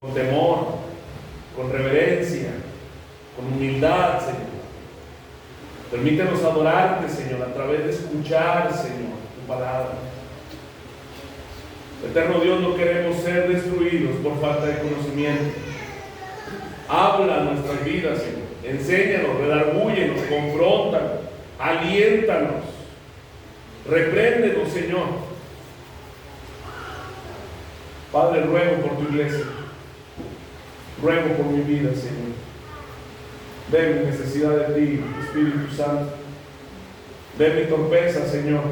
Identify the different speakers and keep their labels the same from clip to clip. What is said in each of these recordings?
Speaker 1: con temor, con reverencia, con humildad, Señor. Permítenos adorarte, Señor, a través de escuchar, Señor, tu palabra. Eterno Dios, no queremos ser destruidos por falta de conocimiento. Habla nuestras vidas, Señor. Enséñanos, redargúyenos, confróntanos, aliéntanos, repréndenos, Señor. Padre, ruego por tu iglesia, ruego por mi vida, Señor. Ve mi necesidad de ti, Espíritu Santo. Ve mi torpeza, Señor,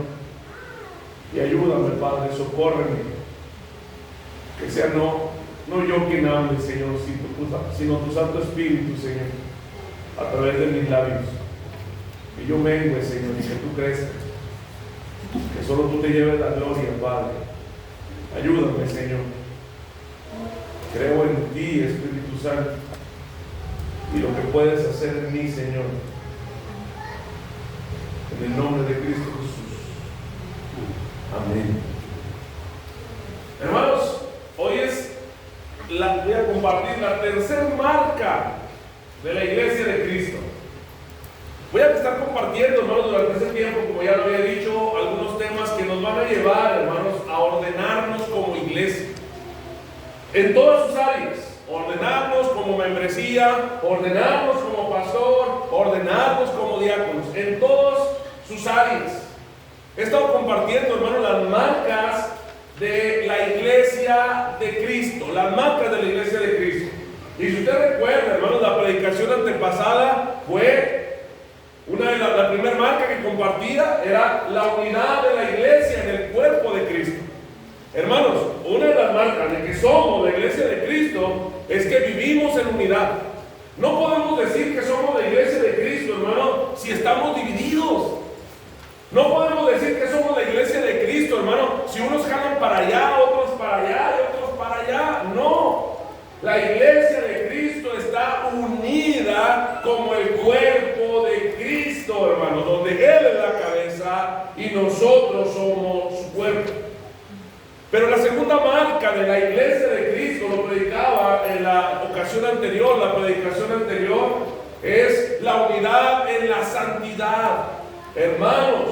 Speaker 1: y ayúdame, Padre, socórreme. Que sea no yo quien hable, Señor, sino tu Santo Espíritu, Señor, a través de mis labios. Que yo mengue, Señor, y que tú crezcas. Que solo tú te lleves la gloria, Padre. Ayúdame, Señor. Creo en ti, Espíritu Santo, y lo que puedes hacer en mí, Señor. En el nombre de Cristo Jesús. Amén. Hermanos, hoy voy a compartir la tercera marca de la iglesia de Cristo. Voy a estar compartiendo, hermanos, durante este tiempo, como ya lo había dicho, algunos temas que nos van a llevar, hermanos, a ordenarnos como iglesia. En todas sus áreas. Ordenarnos como membresía, ordenarnos como pastor, ordenarnos como diáconos, en todas sus áreas. He estado compartiendo, hermanos, las marcas de la iglesia de Cristo, las marcas de la iglesia de Cristo. Y si usted recuerda, hermanos, la predicación antepasada fue la primera marca que compartía era la unidad de la iglesia en el cuerpo de Cristo. Hermanos, una de las marcas de que somos la iglesia de Cristo es que vivimos en unidad. No podemos decir que somos la iglesia de Cristo, hermano, si estamos divididos. No podemos decir que somos la iglesia de Cristo, hermano, si unos jalan para allá, otros para allá y otros para allá. No. La iglesia de Cristo está unida como el cuerpo de Cristo, hermano, donde Él es la cabeza y nosotros somos su cuerpo. Pero la segunda marca de la iglesia de Cristo, lo predicaba en la ocasión anterior, la predicación anterior, es la unidad en la santidad. Hermanos,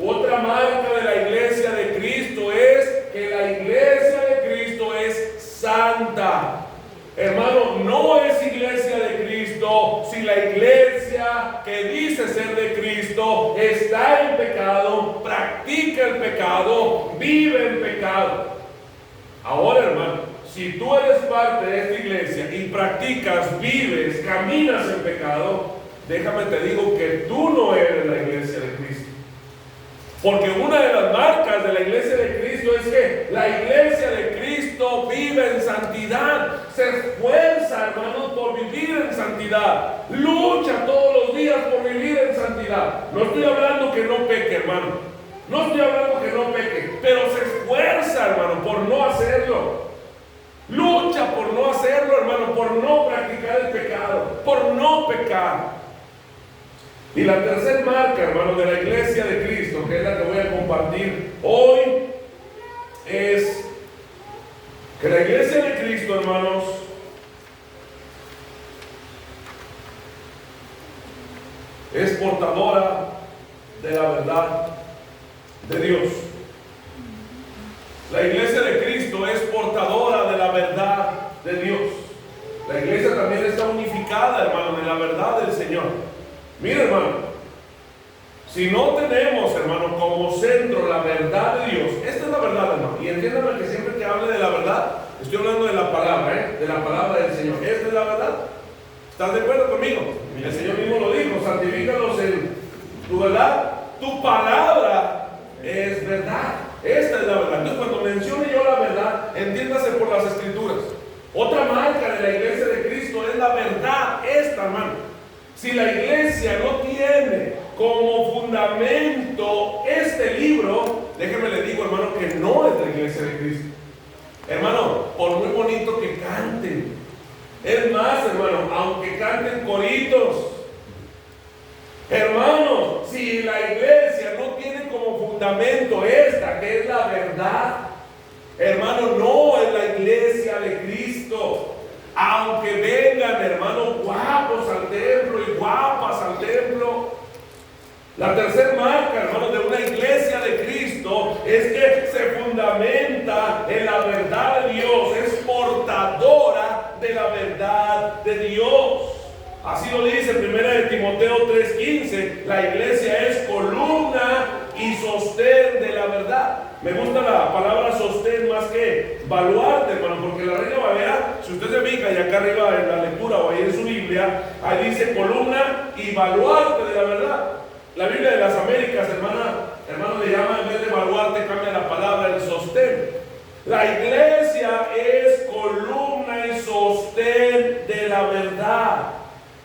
Speaker 1: otra marca de la iglesia de Cristo es que la iglesia de Cristo es santa. Hermano, no es iglesia de Cristo si la iglesia que dice ser de Cristo está en pecado, practica el pecado, vive en pecado. Ahora, hermano, si tú eres parte de esta iglesia y practicas, vives, caminas en pecado, déjame te digo que tú no eres la iglesia de Cristo. Porque una de las marcas de la iglesia de Cristo es que la iglesia de Cristo vive en santidad, se esfuerza, hermanos, por vivir en santidad, lucha todos los días por vivir en santidad. No estoy hablando que no peque, hermano, no estoy hablando que no peque, pero se esfuerza, hermano, por no hacerlo. Lucha por no hacerlo, hermano, por no practicar el pecado, por no pecar. Y la tercera marca, hermano, de la iglesia de Cristo, que es la que voy a compartir hoy, es que la iglesia de Cristo, hermanos, es portadora de la verdad de Dios. La iglesia de Cristo es portadora de la verdad de Dios. La iglesia también está unificada, hermano, en la verdad del Señor. Mira, hermano, si no tenemos, hermano, como centro la verdad de Dios, esta es la verdad, hermano, y entiéndame que siempre que hable de la verdad, estoy hablando de la palabra, de la palabra del Señor. Esta es la verdad. ¿Estás de acuerdo conmigo? El Señor mismo lo dijo: santifícalos en tu verdad, tu palabra es verdad. Esta es la verdad. Entonces, cuando mencione yo la verdad, entiéndase por las Escrituras. Otra marca de la iglesia de Cristo es la verdad, esta, hermano. Si la iglesia no tiene como fundamento este libro, déjeme le digo, hermano, que no es la iglesia de Cristo. Hermano, por muy bonito que canten, es más, hermano, aunque canten coritos, hermano, si la iglesia no tiene como fundamento esta, que es la verdad, hermano, no es la iglesia de Cristo. aunque vengan hermanos guapos al templo y guapas al templo. La tercera marca, hermanos, de una iglesia de Cristo es que se fundamenta en la verdad de Dios, es portadora de la verdad de Dios. Así lo dice 1 Timoteo 3:15, la iglesia es columna y sostén de la verdad. Me gusta la palabra sostén más que baluarte, hermano, porque la Reina Valera, si usted se fija y acá arriba en la lectura o ahí en su Biblia, ahí dice columna y baluarte de la verdad. La Biblia de las Américas, hermano, le llama, en vez de baluarte, cambia la palabra el sostén. La iglesia es columna y sostén de la verdad.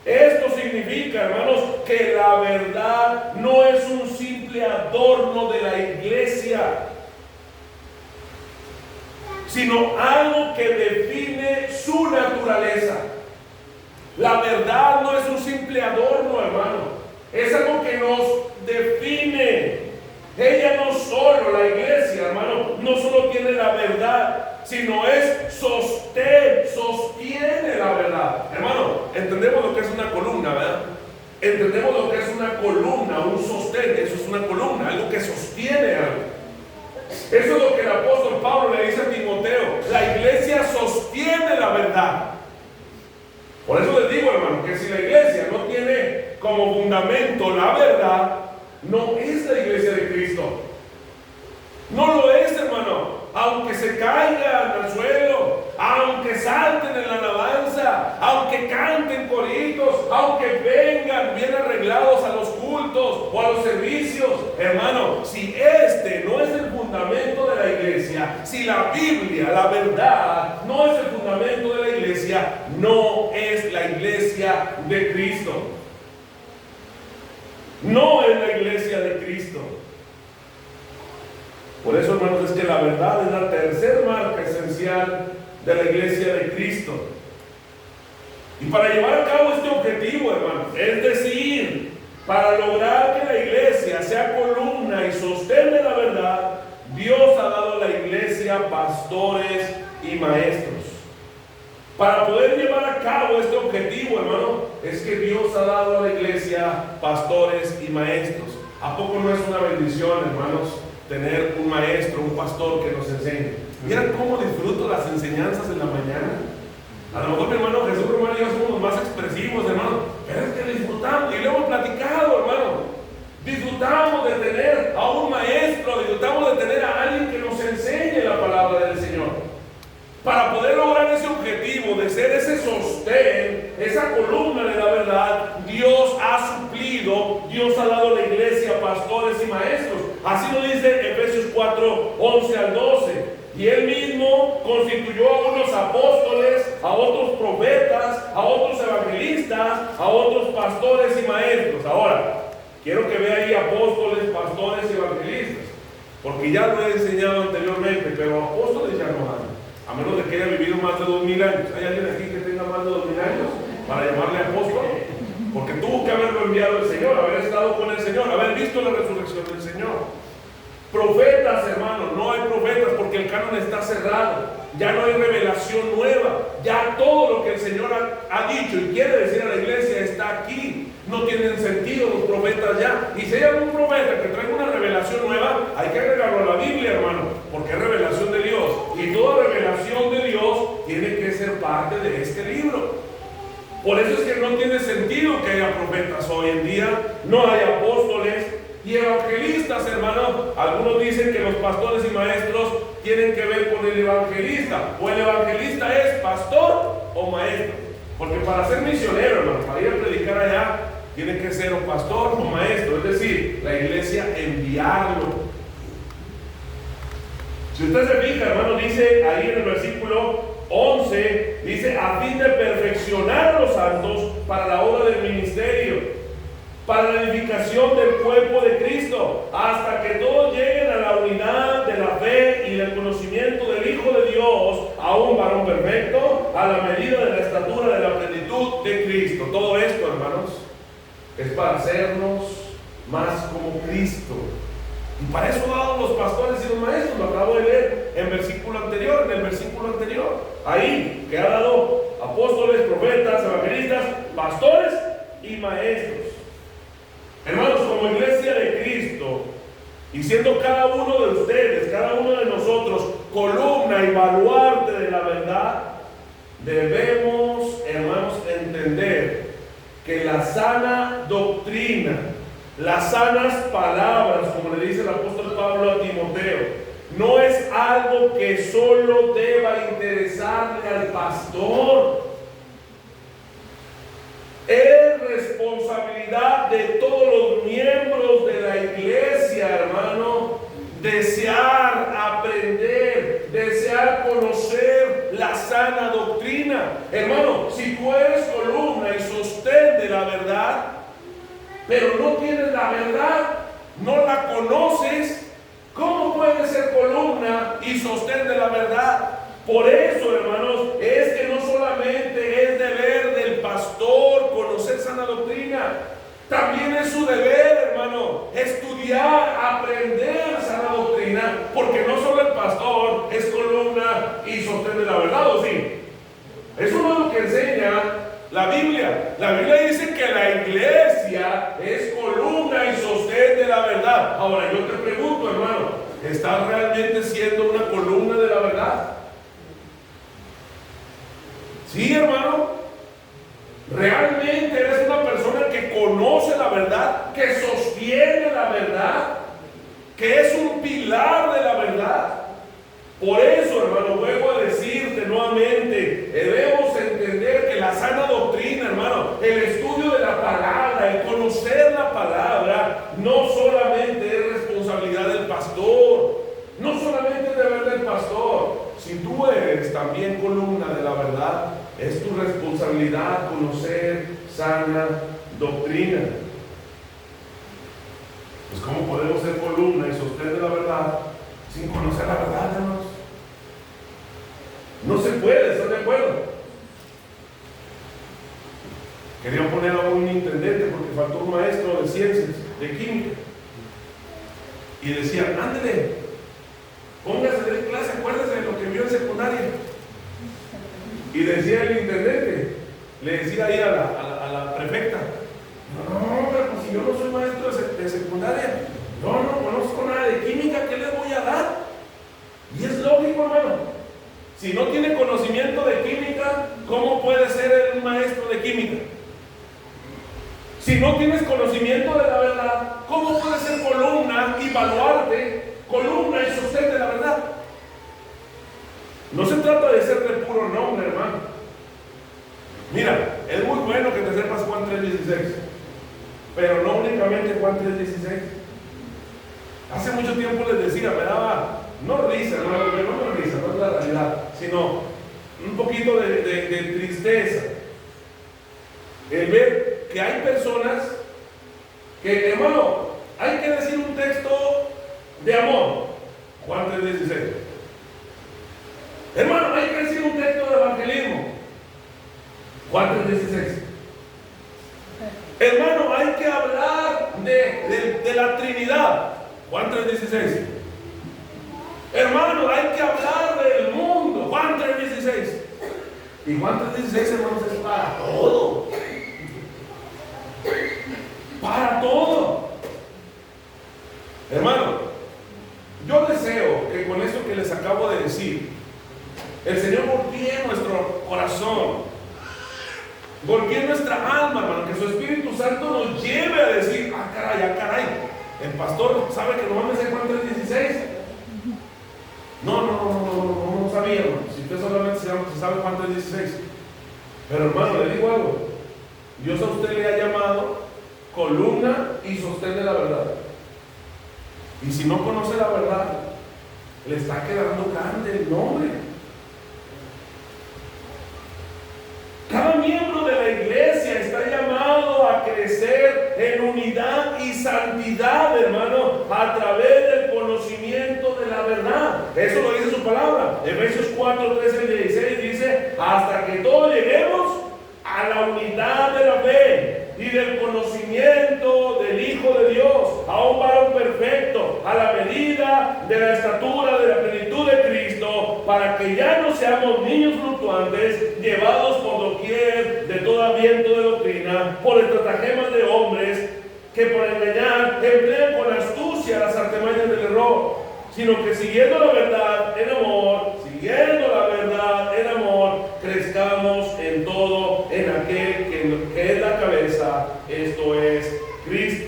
Speaker 1: Esto significa, hermanos, que la verdad no es un simple adorno de la iglesia, sino algo que define su naturaleza. La verdad no es un simple adorno, hermano. Es algo que nos define. Ella no solo, la iglesia, hermano, no solo tiene la verdad, sino es sostiene la verdad. Hermano, entendemos lo que es una columna, ¿verdad? Entendemos lo que es una columna, un sostén. Eso es una columna, algo que sostiene algo. Eso es lo que el apóstol Pablo le dice a Timoteo. La iglesia sostiene la verdad. Por eso les digo, hermano, que si la iglesia no tiene como fundamento la verdad, no es la iglesia de Cristo. No lo es, hermano. Aunque se caigan al suelo, aunque salten en la alabanza, aunque canten coritos, aunque vengan bien arreglados a los cultos o a los servicios, hermano, si este no es el fundamento de la iglesia, si la Biblia, la verdad, no es el fundamento de la iglesia, no es la iglesia de Cristo. No es la iglesia de Cristo. Por eso, hermanos, es que la verdad es la tercera marca esencial de la iglesia de Cristo. Y para llevar a cabo este objetivo, hermanos, es decir, para lograr que la iglesia sea columna y sostén de la verdad, Dios ha dado a la iglesia pastores y maestros. Para poder llevar a cabo este objetivo, hermano, es que Dios ha dado a la iglesia pastores y maestros. ¿A poco no es una bendición, hermanos, tener un maestro, un pastor que nos enseñe? Mira cómo disfruto las enseñanzas en la mañana. A lo mejor mi hermano Jesús, hermano, y yo somos los más expresivos, hermano, pero es que disfrutamos, y lo hemos platicado, hermano. Disfrutamos de tener a un maestro, disfrutamos de tener a alguien que nos enseñe la palabra del Señor. Para poder lograr ese objetivo de ser ese sostén, esa columna de la verdad, Dios ha suplido, Dios ha dado a la iglesia pastores y maestros. Así lo dice Efesios 4, 11 al 12. Y Él mismo constituyó a unos apóstoles, a otros profetas, a otros evangelistas, a otros pastores y maestros. Ahora, quiero que vea ahí apóstoles, pastores y evangelistas, porque ya lo he enseñado anteriormente, pero apóstoles ya no hay. A menos de que haya vivido más de 2000 años. ¿Hay alguien aquí que tenga más de 2000 años para llamarle apóstol? Porque tuvo que haberlo enviado el Señor, haber estado con el Señor, haber visto la resurrección del Señor. Profetas, hermanos, no hay profetas porque el canon está cerrado. Ya no hay revelación nueva. Ya todo lo que el Señor ha dicho y quiere decir a la iglesia está aquí. No tienen sentido los profetas ya. Y si hay algún profeta que traiga una revelación nueva, hay que agregarlo a la Biblia, hermano, porque es revelación de Dios. Y toda revelación de Dios tiene que ser parte de este libro. Por eso es que no tiene sentido que haya profetas hoy en día. No hay apóstoles y evangelistas, hermano. Algunos dicen que los pastores y maestros tienen que ver con el evangelista. O el evangelista es pastor o maestro. Porque para ser misionero, hermano, para ir a predicar allá, tiene que ser un pastor o maestro. Es decir, la iglesia enviarlo. Si usted se fija, hermano, dice ahí en el versículo 11, dice, a fin de perfeccionar a los santos para la obra del ministerio, para la edificación del cuerpo de Cristo, hasta que todos lleguen a la unidad de la fe y del conocimiento del Hijo de Dios, a un varón perfecto, a la medida de la estatura de la plenitud de Cristo. Todo esto, hermanos, es para hacernos más como Cristo. Y para eso dados los pastores y los maestros, lo acabo de leer en el versículo anterior, ahí que ha dado apóstoles, profetas, evangelistas, pastores y maestros. Hermanos, como iglesia de Cristo, y siendo cada uno de ustedes, cada uno de nosotros, columna y baluarte de la verdad, debemos, hermanos, entender que la sana doctrina, las sanas palabras, como le dice el apóstol Pablo a Timoteo, no es algo que solo deba interesarle al pastor. Es responsabilidad de todos los miembros de la iglesia, hermano, desear aprender, desear conocer la sana doctrina. Hermano, si tú eres columna y sostén de la verdad, pero no tienes la verdad, no la conoces, ¿cómo puedes ser columna y sostén de la verdad? Por eso, hermanos, es que no solamente es deber del pastor conocer sana doctrina, también es su deber, hermano, estudiar, aprender sana doctrina, porque no solo el pastor es columna y sostén de la verdad, ¿o sí? Eso no es lo que enseña la Biblia. La Biblia dice que la iglesia es columna y sostén de la verdad. Ahora yo te pregunto, hermano, ¿estás realmente siendo una columna de la verdad? Sí, hermano. ¿Realmente eres una persona que conoce la verdad, que sostiene la verdad, que es un pilar de la verdad? Por eso, hermano, vuelvo a decirte nuevamente, debemos entender que la sana doctrina, hermano, el estudio de la palabra, el conocer la palabra, no solamente es responsabilidad del pastor, no solamente es deber del pastor. Si tú eres también columna de la verdad, es tu responsabilidad conocer sana doctrina. Pues ¿cómo podemos ser columna y sostén de la verdad sin conocer la verdad, hermanos? No se puede, ¿están de acuerdo? Quería poner a un intendente porque faltó un maestro de ciencias, de química, y decía, ándale, póngase de clase, acuérdese de lo que vio en secundaria. Y decía el intendente, le decía ahí a la prefecta, no, pero pues si yo no soy maestro de secundaria, yo no conozco nada de química, ¿qué le voy a dar? Y es lógico, hermano. Si no tiene conocimiento de química, ¿cómo puede ser un maestro de química? Si no tienes conocimiento de la verdad, ¿cómo puedes ser columna y baluarte, columna y sostén de la verdad? No se trata de ser de puro nombre, hermano. Mira, es muy bueno que te sepas Juan 3:16, pero no únicamente Juan 3:16. Hace mucho tiempo les decía, me daba, no risa, no es la realidad, sino un poquito de tristeza el ver que hay personas que, hermano, hay que decir un texto de amor, Juan 3:16. Hermano, hay que decir un texto de evangelismo, Juan 3:16. Hermano, hay que hablar de la Trinidad, Juan 3:16. Hermano, hay que hablar del mundo, Juan 3:16. Y Juan 3:16, hermanos, es para todo. Para todo. Hermano, yo deseo que con esto que les acabo de decir, el Señor voltee nuestro corazón, voltee nuestra alma, hermano, que su Espíritu Santo nos lleve a decir, ah, caray, el pastor sabe que no me sé Juan 3:16. No sabía, hermano. Si usted solamente se sabe Juan 3:16. Pero, hermano, le digo algo, Dios a usted le ha llamado columna y sostén de la verdad. Y si no conoce la verdad, le está quedando grande el nombre. Cada miembro de la iglesia está llamado a crecer en unidad y santidad, hermano, a través del conocimiento de la verdad. Eso lo dice su palabra. Efesios 4:13-16 dice, hasta que todos lleguemos a la unidad de la fe y del conocimiento del Hijo de Dios, a un varón perfecto, a la medida de la estatura de la plenitud de Cristo, para que ya no seamos niños fluctuantes, llevados por doquier viento de doctrina, por estratagemas de hombres que para engañar emplean con astucia las artimañas del error, sino que siguiendo la verdad en amor, crezcamos en todo en aquel que es la cabeza, esto es Cristo.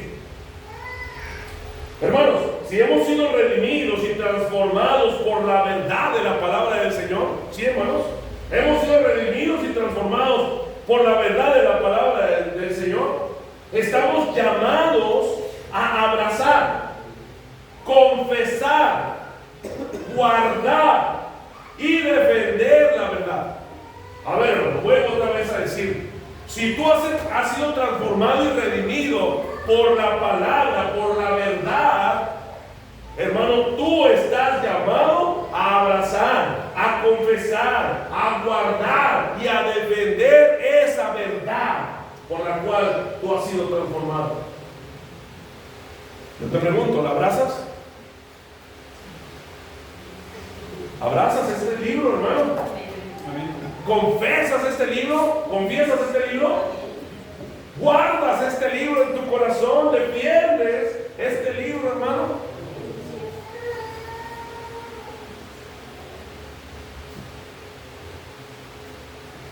Speaker 1: Hermanos, si hemos sido redimidos y transformados por la verdad de la palabra del Señor, ¿sí, hermanos? Hemos sido redimidos y transformados por la verdad de la palabra del Señor. Estamos llamados a abrazar, confesar, guardar y defender la verdad. A ver, vuelvo otra vez a decir, si tú has sido transformado y redimido por la palabra, por la verdad, hermano, tú estás llamado a abrazar, a confesar, a guardar y a defender esa verdad por la cual tú has sido transformado. Yo te pregunto, ¿la abrazas? ¿Abrazas este libro, hermano? ¿Confesas este libro? ¿Confiesas este libro? ¿Guardas este libro en tu corazón? ¿Defiendes este libro, hermano?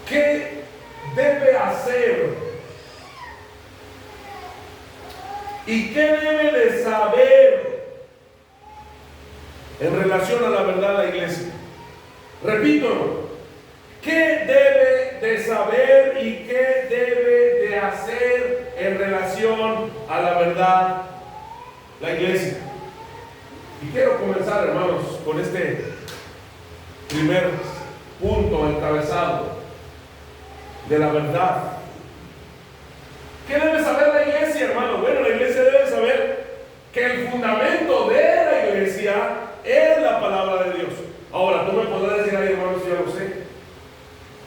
Speaker 1: ¿Qué debe hacer? ¿Y qué debe de saber en relación a la verdad de la iglesia? Repito, ¿qué debe de saber y qué debe de hacer en relación a la verdad la iglesia? Y quiero comenzar, hermanos, con este primer punto encabezado de la verdad. ¿Qué debe saber la iglesia, hermano? Bueno, la iglesia debe saber que el fundamento de la iglesia es la palabra de Dios. Ahora, tú me podrás decir, ay, hermano, si yo lo sé.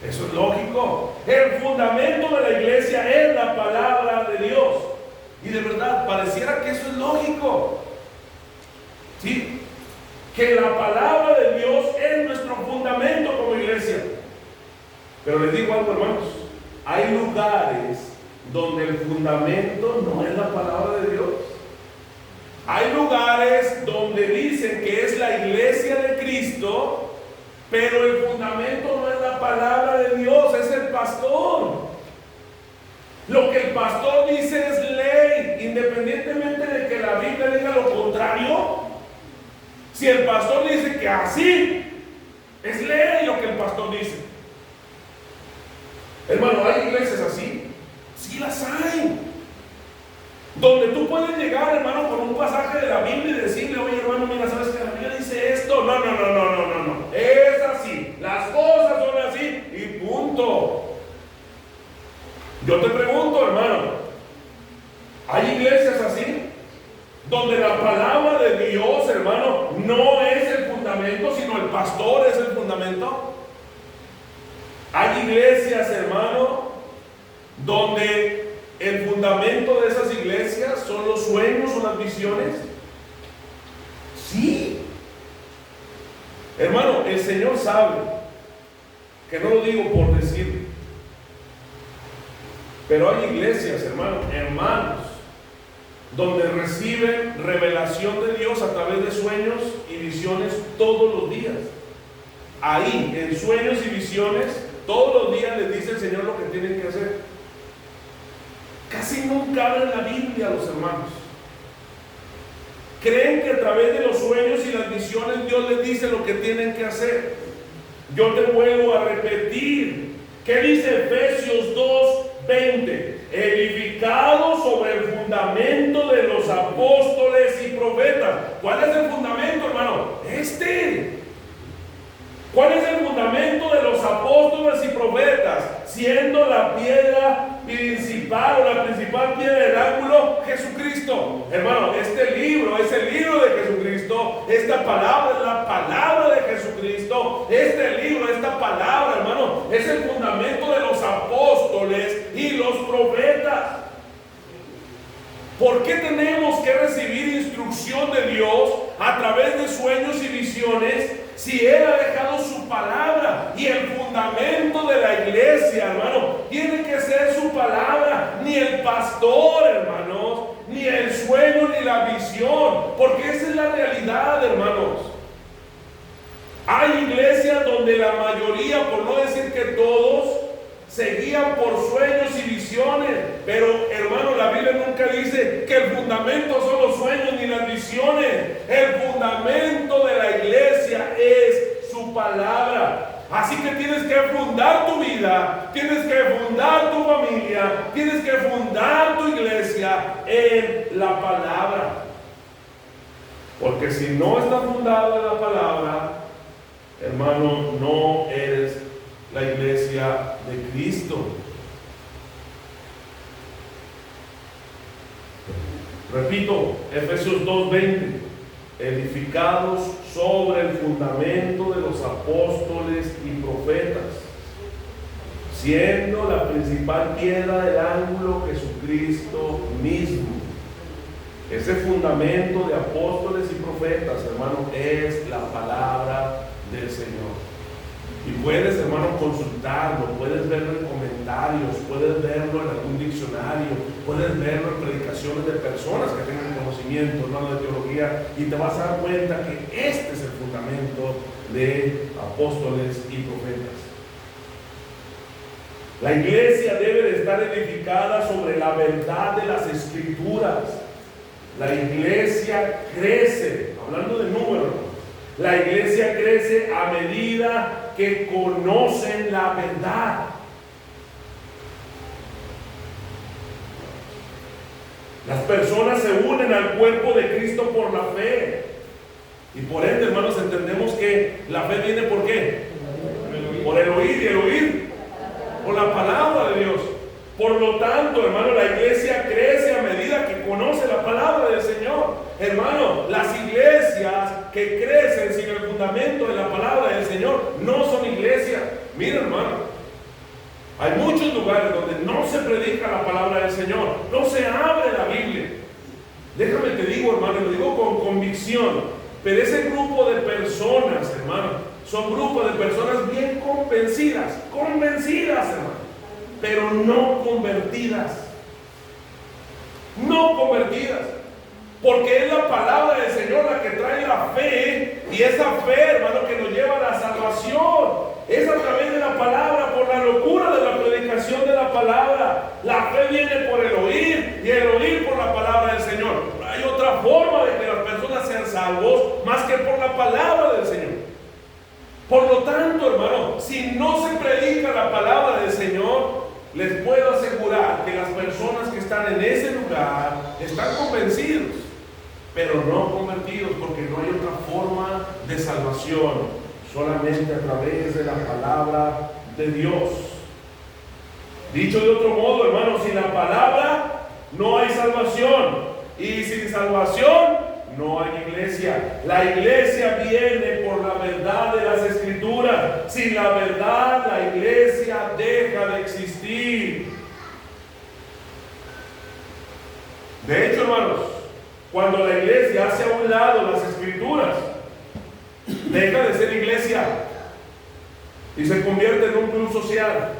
Speaker 1: Eso es lógico. El fundamento de la iglesia es la palabra de Dios. Y de verdad, pareciera que eso es lógico. ¿Sí? Que la palabra de Dios es nuestro fundamento como iglesia. Pero les digo algo, hermanos. Hay lugares donde el fundamento no es la palabra de Dios. Hay lugares donde dicen que es la iglesia de Cristo, pero el fundamento no es la palabra de Dios, es el pastor. Lo que el pastor dice es ley, independientemente de que la Biblia diga lo contrario. Si el pastor dice que así, es ley lo que el pastor dice. Hermano, ¿hay iglesias así? Sí las hay. Donde tú puedes llegar, hermano, con un pasaje de la Biblia y decirle, oye, hermano, mira, ¿sabes que la Biblia dice esto? No. Es así. Las cosas son así y punto. Yo te pregunto, hermano, ¿hay iglesias así? Donde la palabra de Dios, hermano, no es el fundamento, sino el pastor es el fundamento. Hay iglesias, hermano, donde el fundamento de esas iglesias son los sueños o las visiones. Sí. Hermano, el Señor sabe, que no lo digo por decir, pero hay iglesias, hermanos, donde reciben revelación de Dios a través de sueños y visiones todos los días. Ahí, en sueños y visiones, todos los días les dice el Señor lo que tienen que hacer. Casi nunca abren la Biblia los hermanos. Creen que a través de los sueños y las visiones Dios les dice lo que tienen que hacer. Yo te vuelvo a repetir. ¿Qué dice Efesios 2:20? Edificado sobre el fundamento de los apóstoles y profetas. ¿Cuál es el fundamento, hermano? ¿Cuál es el fundamento de los apóstoles y profetas? Siendo la piedra principal o la principal piedra del ángulo, Jesucristo. Hermano, este libro es el libro de Jesucristo. Esta palabra es la palabra de Jesucristo. Este libro, esta palabra, hermano, es el fundamento de los apóstoles y los profetas. ¿Por qué tenemos que recibir instrucción de Dios a través de sueños y visiones si Él ha dejado su palabra? Y el fundamento de la iglesia, hermano, tiene que ser su pastor, hermanos, ni el sueño ni la visión, porque esa es la realidad, hermanos. Hay iglesias donde la mayoría, por no decir que todos, se guían por sueños y visiones, pero hermano, la Biblia nunca dice que el fundamento son los sueños ni las visiones. El fundamento de la iglesia es su palabra. Así que tienes que fundar tu vida, tienes que fundar tu familia, tienes que fundar tu iglesia en la palabra. Porque si no está fundada en la palabra, hermano, no eres la iglesia de Cristo. Repito, Efesios 2:20, edificados sobre el fundamento de los apóstoles y profetas, siendo la principal piedra del ángulo Jesucristo mismo. Ese fundamento de apóstoles y profetas, hermano, es la palabra del Señor. Y puedes, hermano, consultarlo, puedes verlo en comentarios, puedes verlo en algún diccionario, puedes verlo en predicaciones de personas que tengan conocimiento, hermano, de teología, y te vas a dar cuenta que este es el fundamento de apóstoles y profetas. La iglesia debe de estar edificada sobre la verdad de las Escrituras. La iglesia crece, hablando de números, la iglesia crece a medida que conocen la verdad. Las personas se unen al cuerpo de Cristo por la fe. Y por ende, hermanos, entendemos que la fe viene ¿por qué? Por el oír, y el oír por la palabra de Dios. Por lo tanto, hermano, la iglesia crece a medida que conoce la palabra del Señor. Hermano, las iglesias que crecen sin el fundamento de la palabra del Señor no son iglesias. Mira, hermano, hay muchos lugares donde no se predica la palabra del Señor, no se abre la Biblia. Déjame te digo, hermano, lo digo con convicción, pero ese grupo de personas, hermano, son grupos de personas bien convencidas, hermano, pero no convertidas. No convertidas. Porque es la palabra del Señor la que trae la fe. Y esa fe, hermano, que nos lleva a la salvación. Es a través de la palabra, por la locura de la predicación de la palabra. La fe viene por el oír, y el oír por la palabra del Señor. No hay otra forma de que las personas sean salvos más que por la palabra del Señor. Por lo tanto, hermano, si no se predica la palabra del Señor, les puedo asegurar que las personas que están en ese lugar están convencidos, pero no convertidos, porque no hay otra forma de salvación, solamente a través de la palabra de Dios. Dicho de otro modo, hermano, sin la palabra no hay salvación, y sin salvación no hay iglesia. La iglesia viene por la verdad de las Escrituras. Sin la verdad, la iglesia deja de existir. De hecho, hermanos, cuando la iglesia hace a un lado las Escrituras, deja de ser iglesia y se convierte en un club social.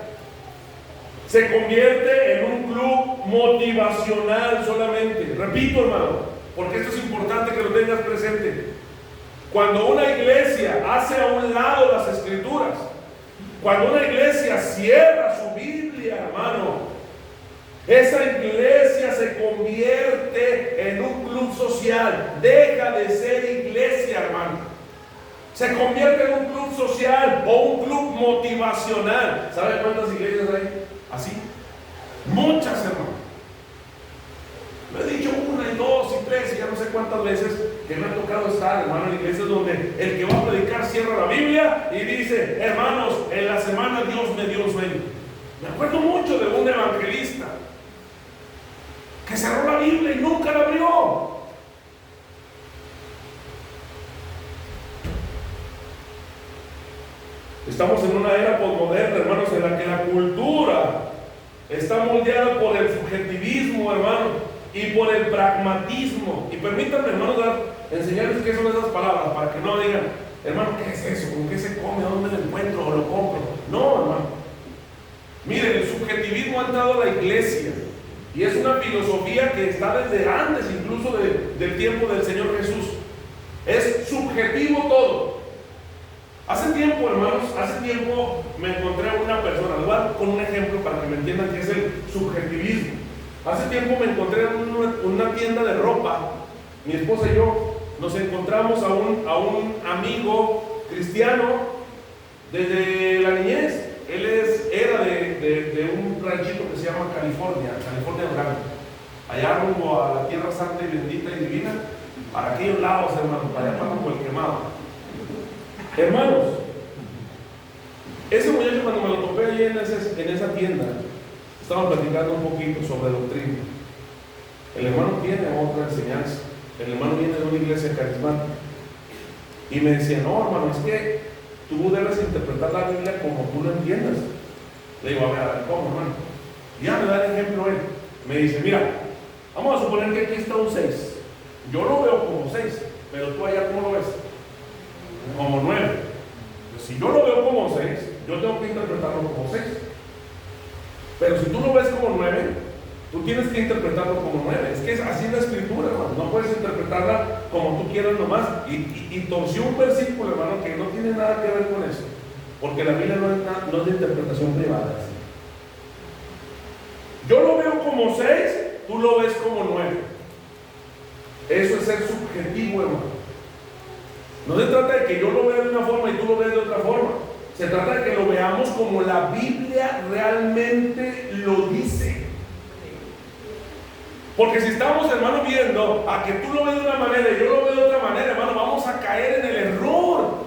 Speaker 1: Se convierte en un club motivacional solamente. Repito, hermano, porque esto es importante que lo tengas presente. Cuando una iglesia hace a un lado las Escrituras, cuando una iglesia cierra su Biblia, hermano, esa iglesia se convierte en un club social. Deja de ser iglesia, hermano. Se convierte en un club social o un club motivacional. ¿Sabe cuántas iglesias hay así? Muchas, hermano. Lo he dicho una y dos y tres y ya no sé cuántas veces que me ha tocado estar, hermano, en iglesias donde el que va a predicar cierra la Biblia y dice: hermanos, en la semana Dios me dio un sueño. Me acuerdo mucho de un evangelista que cerró la Biblia y nunca la abrió. Estamos en una era posmoderna, hermanos, en la que la cultura está moldeada por el subjetivismo, hermano, y por el pragmatismo. Y permítanme, hermanos, enseñarles qué son esas palabras, para que no digan: hermano, ¿qué es eso? ¿Con qué se come? ¿Dónde lo encuentro o lo compro? No, hermano. Miren, el subjetivismo ha entrado a la iglesia. Y es una filosofía que está desde antes incluso del tiempo del Señor Jesús. Es subjetivo todo. Hace tiempo, hermanos, me encontré a una persona, les voy a dar con un ejemplo para que me entiendan qué es el subjetivismo. Hace tiempo me encontré en una tienda de ropa, mi esposa y yo nos encontramos a un amigo cristiano desde la niñez. Él era de un ranchito que se llama California Durango, allá rumbo a la tierra santa y bendita y divina, para aquellos lados, hermanos, para allá como el quemado. Hermanos, ese muchacho cuando me lo topé allí en esa tienda, estábamos platicando un poquito sobre doctrina. El hermano tiene otra enseñanza. El hermano viene de una iglesia carismática y me decía, no, hermano, es que tú debes interpretar la Biblia como tú lo entiendas. Le digo, a ver, ¿cómo, hermano? Y ya me da el ejemplo él. Me dice, mira, vamos a suponer que aquí está un 6. Yo lo veo como 6, pero tú allá, ¿cómo lo ves? Como 9. Pues si yo lo veo como 6, yo tengo que interpretarlo como 6. Pero si tú lo ves como 9, tú tienes que interpretarlo como 9. Es que es así la escritura, hermano. No puedes interpretarla como tú quieras nomás. Y torció un versículo, hermano, que no tiene nada que ver con eso. Porque la Biblia no es de interpretación privada. Yo lo veo como 6, tú lo ves como 9. Eso es ser subjetivo, hermano. No se trata de que yo lo vea de una forma y tú lo veas de otra forma. Se trata de que lo veamos como la Biblia realmente lo dice. Porque si estamos, hermano, viendo a que tú lo ves de una manera y yo lo veo de otra manera, hermano, vamos a caer en el error.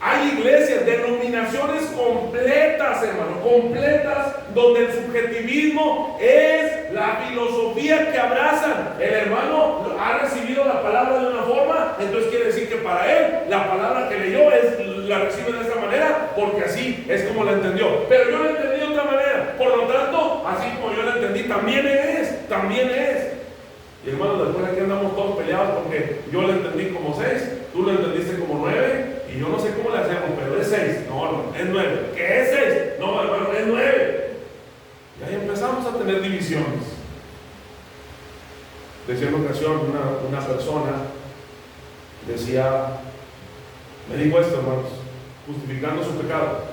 Speaker 1: Hay iglesias, denominaciones completas, hermano, completas, donde el subjetivismo es la filosofía que abrazan. El hermano ha recibido la palabra de una forma, entonces quiere decir que para él la palabra que leyó la recibe de esta manera, porque así es como la entendió. Pero yo la entendí de otra manera, por lo tanto, así como yo la entendí, también es. Y hermano, después aquí andamos todos peleados porque yo la entendí como 6, tú la entendiste como 9, y yo no sé cómo le hacemos, pero es 6. No, hermano, es 9. ¿Qué es 6? No, hermano, es 9. Y ahí empezamos a tener divisiones. Decía en una ocasión una persona, me dijo esto, hermanos, justificando su pecado.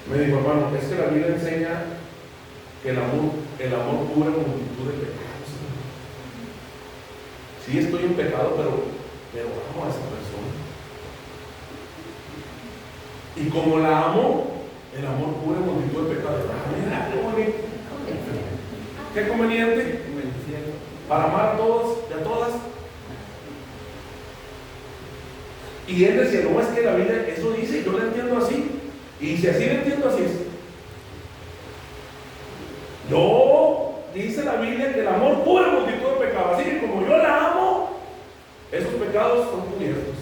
Speaker 1: Me dijo, hermano, es que la Biblia enseña que el amor cubre multitud de pecados. Sí, estoy en pecado, pero amo a esa persona. Y como la amo, el amor cubre multitud de pecados. Mira, qué bonito. Qué conveniente para amar a todos y a todas. Y él decía, no, es que la Biblia eso dice, yo la entiendo así. Y si así la entiendo, así es. Dice la Biblia que el amor cubre multitud de pecados. Así que como yo la amo, esos pecados son cubiertos.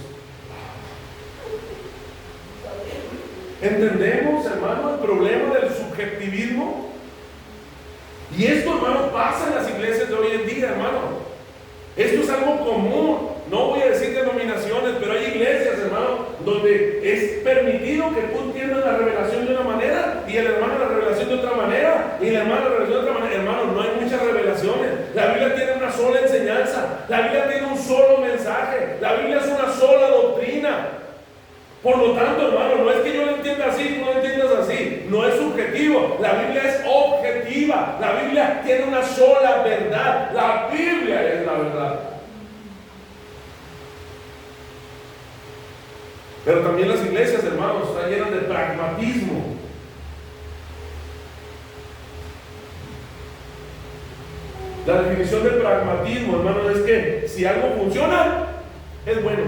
Speaker 1: ¿Entendemos, hermano, el problema del subjetivismo? Y esto, hermano, pasa en las iglesias de hoy en día, hermano. Esto es algo común. No voy a decir denominaciones, pero hay iglesias, hermano, donde es permitido que tú entiendas la revelación de una manera y el hermano la revelación de otra manera y el hermano la revelación de otra manera. Hermano, no hay muchas revelaciones. La Biblia tiene una sola enseñanza. La Biblia tiene un solo mensaje. La Biblia es una sola doctrina. Por lo tanto, hermano, no es que yo lo entienda así, tú lo entiendas así. No es subjetivo. La Biblia es objetiva. La Biblia tiene una sola verdad. La Biblia es la verdad. Pero también las iglesias, hermanos, están llenas de pragmatismo. La definición del pragmatismo, hermano, es que si algo funciona, es bueno.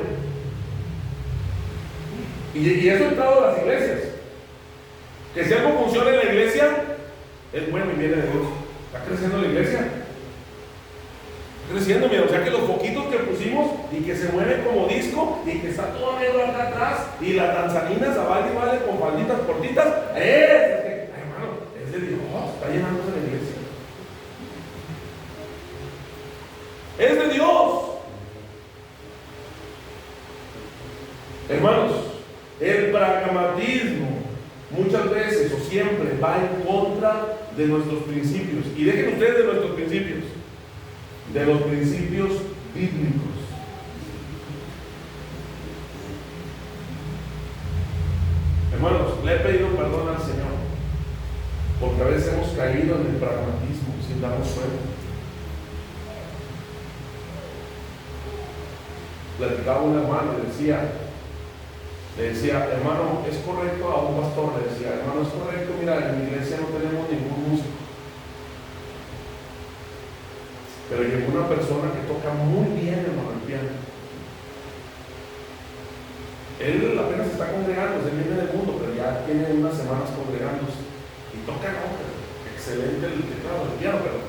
Speaker 1: Y eso ha entrado a las iglesias. Que si algo funciona en la iglesia, es bueno y viene de Dios. Está creciendo la iglesia. Creciendo, mira, o sea que los foquitos que pusimos y que se mueve como disco y que está todo negro acá atrás y la danzanina se vale con falditas cortitas, hermano, es de Dios, está llenándose la iglesia. Es de Dios. Hermanos, el pragmatismo muchas veces o siempre va va en contra de nuestros principios. Y dejen ustedes de nuestros principios, de los principios bíblicos. Hermanos, le he pedido perdón al Señor porque a veces hemos caído en el pragmatismo sin darnos cuenta. Platicaba un hermano y le decía, hermano, es correcto, a un pastor le decía, hermano, es correcto, mira, en mi iglesia no tenemos ningún músico, pero llegó una persona que toca muy bien, hermano, el piano. Él apenas está congregando, él viene del mundo, pero ya tiene unas semanas congregándose y toca, no, excelente el teclado, el piano, pero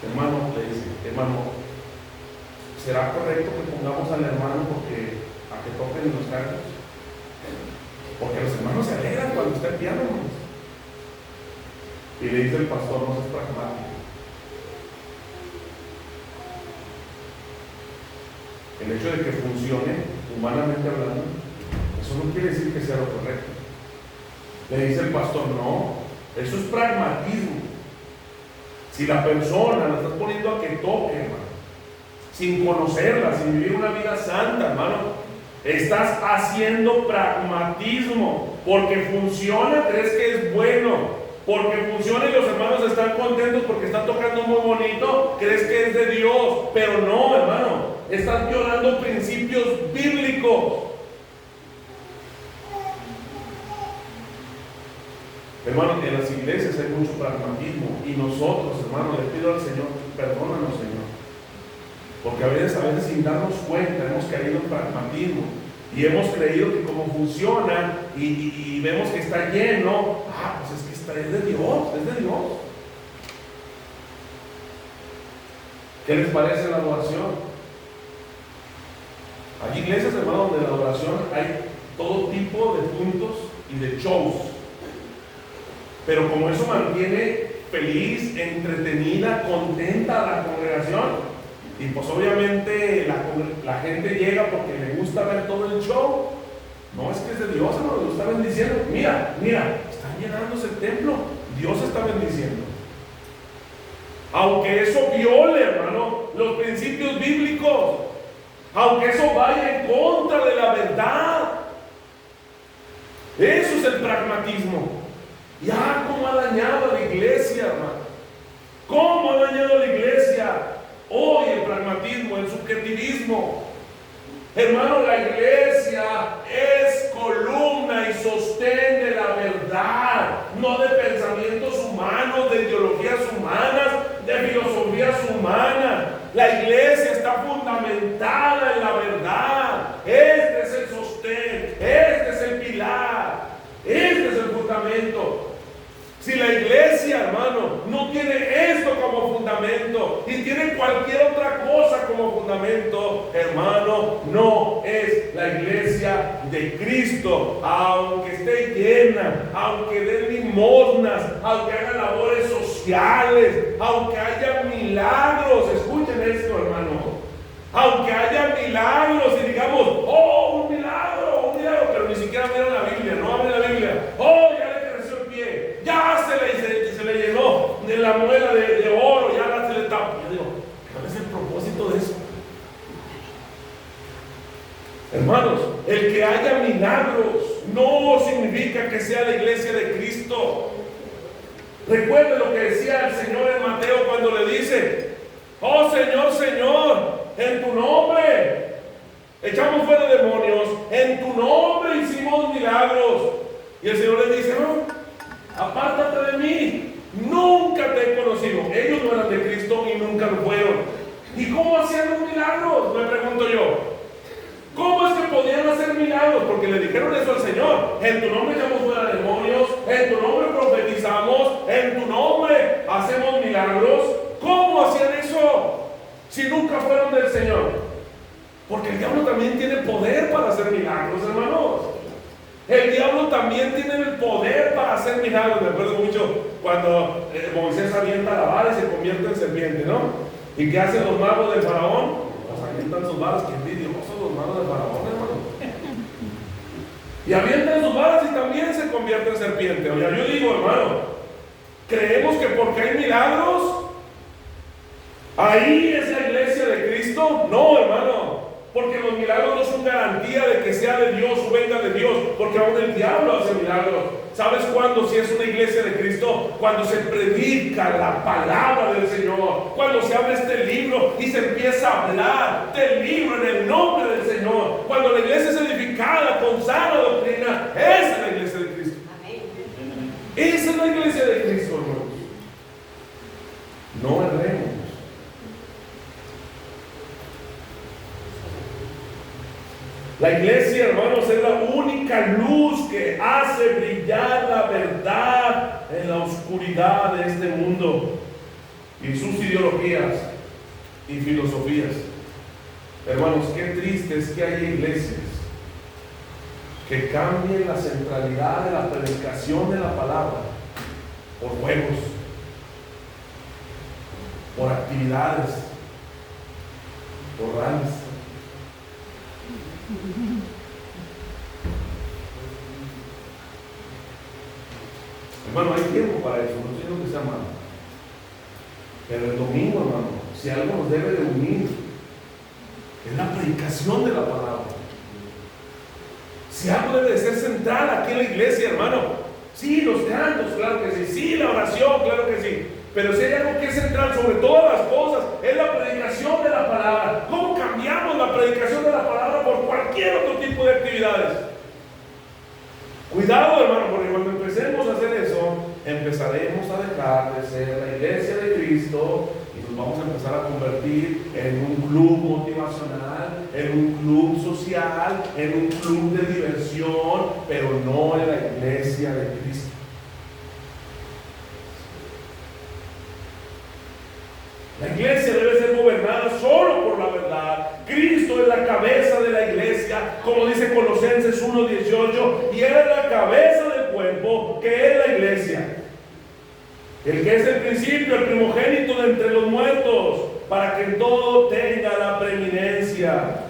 Speaker 1: hermano, le dice, hermano, ¿será correcto que pongamos al hermano a que toquen los cantos? Porque los hermanos se alegran cuando está el piano, hermanos. Y le dice el pastor, no seas pragmático. El hecho de que funcione, humanamente hablando, eso no quiere decir que sea lo correcto. Le dice el pastor, no, eso es pragmatismo. Si la persona la estás poniendo a que toque, hermano, sin conocerla, sin vivir una vida santa, hermano, estás haciendo pragmatismo. Porque funciona, crees que es bueno. Porque funciona y los hermanos están contentos porque están tocando muy bonito, crees que es de Dios. Pero no, hermano, estás violando principios bíblicos. Hermano, en las iglesias hay mucho pragmatismo. Y nosotros, hermano, le pido al Señor, perdónanos, Señor, porque a veces sin darnos cuenta hemos caído en pragmatismo y hemos creído que como funciona y vemos que está lleno, pues es que es de Dios, es de Dios. ¿Qué les parece la adoración? Hay iglesias, hermano, donde la adoración hay todo tipo de puntos y de shows, pero como eso mantiene feliz, entretenida, contenta a la congregación. Y pues obviamente la gente llega porque le gusta ver todo el show. No es que es de Dios, hermano, lo está bendiciendo. Mira, están llenándose el templo. Dios está bendiciendo. Aunque eso viole, hermano, los principios bíblicos, aunque eso vaya en contra de la verdad, eso es el pragmatismo. Ya, ¿cómo ha dañado a la iglesia, hermano? ¿Cómo ha dañado a la iglesia? Hoy el pragmatismo, el subjetivismo. Hermano, la iglesia es columna y sostén de la verdad, no de pensamientos humanos, de ideologías humanas, de filosofías humanas. La iglesia está fundamentada en la verdad. Este es el sostén, este es el pilar, este es el fundamento. Si la iglesia, hermano, no tiene esto como fundamento y tiene cualquier otra cosa como fundamento, hermano, no es la iglesia de Cristo. Aunque esté llena, aunque dé limosnas, aunque haga labores sociales, aunque haya milagros, escuchen esto, hermano, aunque haya milagros y digamos, oh, un milagro, pero ni siquiera miran la Biblia, no abren la Biblia, oh, ya ya se le llenó de la muela de oro, ya se le tapa. Yo digo, ¿cuál es el propósito de eso? Hermanos, el que haya milagros no significa que sea la iglesia de Cristo. Recuerde lo que decía el Señor en Mateo cuando le dice, oh Señor, Señor, en tu nombre echamos fuera demonios, en tu nombre hicimos milagros. Y el Señor le dice, no, apártate de mí, nunca te he conocido. Ellos no eran de Cristo y nunca lo fueron. ¿Y cómo hacían los milagros? Me pregunto yo. ¿Cómo es que podían hacer milagros? Porque le dijeron eso al Señor. En tu nombre echamos fuera demonios, en tu nombre profetizamos, en tu nombre hacemos milagros. ¿Cómo hacían eso si nunca fueron del Señor? Porque el diablo también tiene poder para hacer milagros, hermanos. El diablo también tiene el poder para hacer milagros. Me acuerdo mucho cuando Moisés avienta la vara y se convierte en serpiente, ¿no? ¿Y qué hacen los magos del faraón? Pues avientan sus varas. Qué envidiosos los magos del faraón, hermano. Y avientan sus varas y también se convierte en serpiente. O sea, yo digo, hermano, creemos que porque hay milagros, ahí es la iglesia de Cristo. No, hermano, porque los milagros no son garantía de que sea de Dios o venga de Dios, porque aún el diablo hace milagros. ¿Sabes cuándo si es una iglesia de Cristo? Cuando se predica la palabra del Señor, cuando se abre este libro y se empieza a hablar del libro en el nombre del Señor, cuando la iglesia es edificada con sana doctrina. Esa es la iglesia de Cristo. Esa es la iglesia de Cristo, hermanos. No erremos. La iglesia, hermanos, es la única luz que hace brillar la verdad en la oscuridad de este mundo y sus ideologías y filosofías. Hermanos, qué triste es que haya iglesias que cambien la centralidad de la predicación de la palabra por juegos, por actividades, por rallies. Hermano, hay tiempo para eso, no estoy diciendo que sea malo. Pero el domingo, hermano, si algo nos debe de unir, es la predicación de la palabra. Si algo debe de ser central aquí en la iglesia, hermano, sí, los cantos, claro que sí, sí, la oración, claro que sí. Pero si hay algo que es central sobre todas las cosas, es la predicación de la palabra. ¿Cómo cambiamos la predicación de la palabra por cualquier otro tipo de actividades? Cuidado, hermano, porque cuando empecemos a hacer eso, empezaremos a dejar de ser la iglesia de Cristo y nos vamos a empezar a convertir en un club motivacional, en un club social, en un club de diversión, pero no en la iglesia de Cristo. La iglesia debe ser gobernada solo por la verdad. Cristo es la cabeza de la iglesia, como dice Colosenses 1:18, y Él es la cabeza del cuerpo, que es la iglesia. El que es el principio, el primogénito de entre los muertos, para que en todo tenga la preeminencia.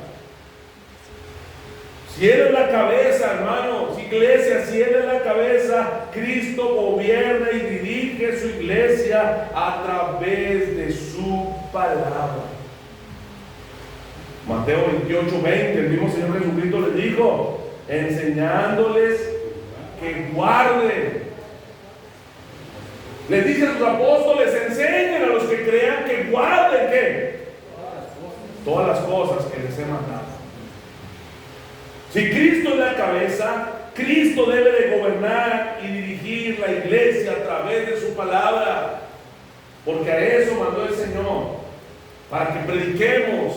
Speaker 1: Si Él es la cabeza, hermanos, iglesia, si Él es la cabeza, Cristo gobierna y dirige su iglesia a través de su palabra. Mateo 28:20, el mismo Señor Jesucristo les dijo, enseñándoles que guarden. Les dice a sus apóstoles, enseñen a los que crean que guarden, ¿qué? Todas las cosas que les he mandado. Si Cristo es la cabeza, Cristo debe de gobernar y dirigir la iglesia a través de su palabra, porque a eso mandó el Señor, para que prediquemos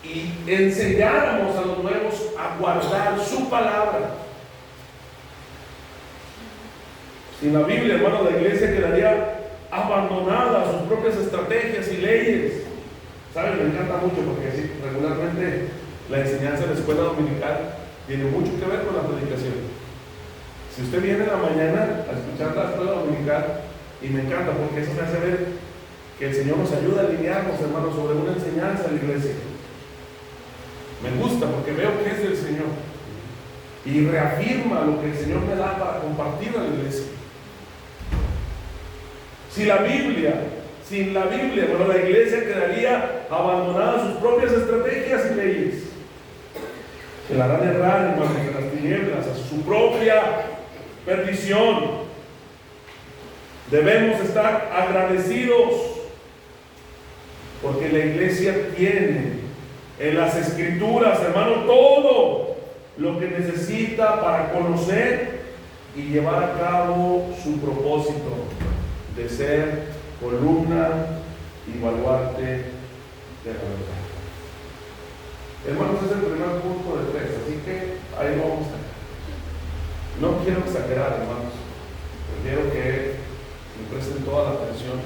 Speaker 1: y enseñáramos a los nuevos a guardar su palabra. Sin la Biblia, hermano, la iglesia quedaría abandonada a sus propias estrategias y leyes. ¿Saben? Me encanta mucho porque sí, regularmente la enseñanza de la escuela dominical tiene mucho que ver con la predicación. Si usted viene en la mañana a escuchar la escuela dominical, y me encanta porque eso me hace ver que el Señor nos ayuda a alinearnos, hermanos, sobre una enseñanza de la iglesia. Me gusta porque veo que es del Señor y reafirma lo que el Señor me da para compartir a la iglesia. Sin la Biblia, bueno, la iglesia quedaría abandonada a sus propias estrategias y leyes. Se la harán errar, hermanos, en las tinieblas, a su propia perdición. Debemos estar agradecidos porque la iglesia tiene en las escrituras, hermano, todo lo que necesita para conocer y llevar a cabo su propósito de ser columna y baluarte de la verdad. Hermanos, es el primer punto de 3, así que ahí vamos a. No quiero exagerar, hermanos, quiero que me presten toda la atención.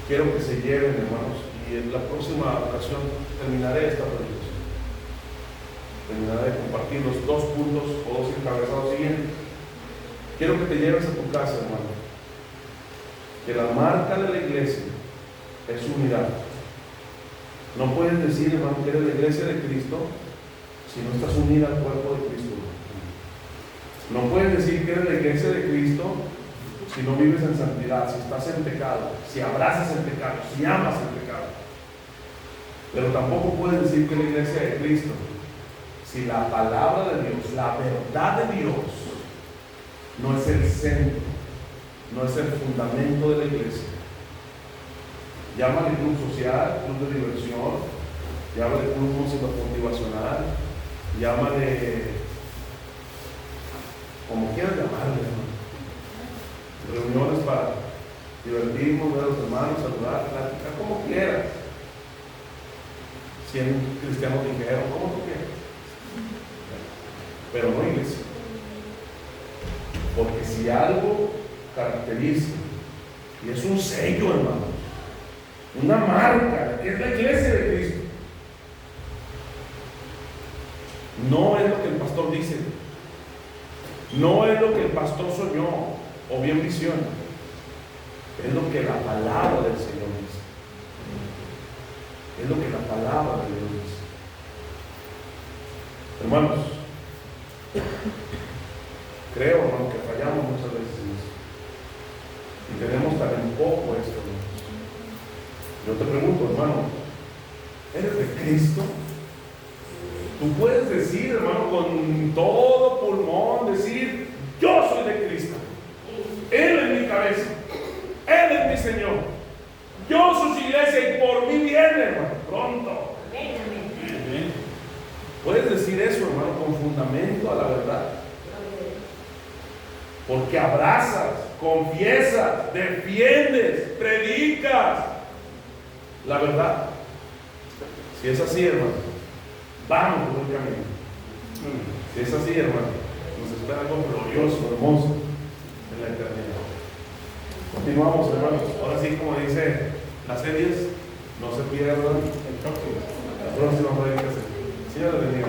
Speaker 1: Quiero que se lleven, hermanos, y en la próxima ocasión terminaré esta predicación. Terminaré de compartir los 2 puntos o 2 encabezados siguientes. Quiero que te lleves a tu casa, hermano, que la marca de la iglesia es unidad. No puedes decir, hermano, que eres la iglesia de Cristo si no estás unida al cuerpo de Cristo. No puedes decir que eres la iglesia de Cristo si no vives en santidad, si estás en pecado, si abrazas el pecado, si amas el pecado. Pero tampoco puedes decir que es la iglesia de Cristo si la palabra de Dios, la verdad de Dios, no es el centro, no es el fundamento de la iglesia. Llámale club social, club de diversión, llámale club motivacional, llámale como quieras llamarle, hermano. Reuniones para divertirnos, ver a los hermanos, saludar, platicar, como quieras. 100 cristianos dijeron, como tú quieras. Pero no iglesia. Porque si algo caracteriza, y es un sello, hermano, una marca, que es la iglesia de Cristo, no es lo que el pastor dice, no es lo que el pastor soñó o bien visiona, es lo que la palabra del Señor dice, es lo que la palabra de Dios dice. Hermanos, creo, hermano, que fallamos muchas veces en eso y tenemos tan en poco esto, hermanos. Yo te pregunto, hermano, ¿eres de Cristo? Tú puedes decir, hermano, con todo pulmón, decir, yo soy de Cristo. Él es mi cabeza. Él es mi Señor. Yo soy su iglesia y por mí viene, hermano, pronto. Puedes decir eso, hermano, con fundamento a la verdad. Porque abrazas, confiesas, defiendes, predicas la verdad. Si es así, hermano, vamos por el camino. Si es así, hermano, nos espera algo glorioso, hermoso en la eternidad. Continuamos, hermanos. Ahora sí, como dice las series, no se pierdan la próxima predicación. Señor, le bendiga.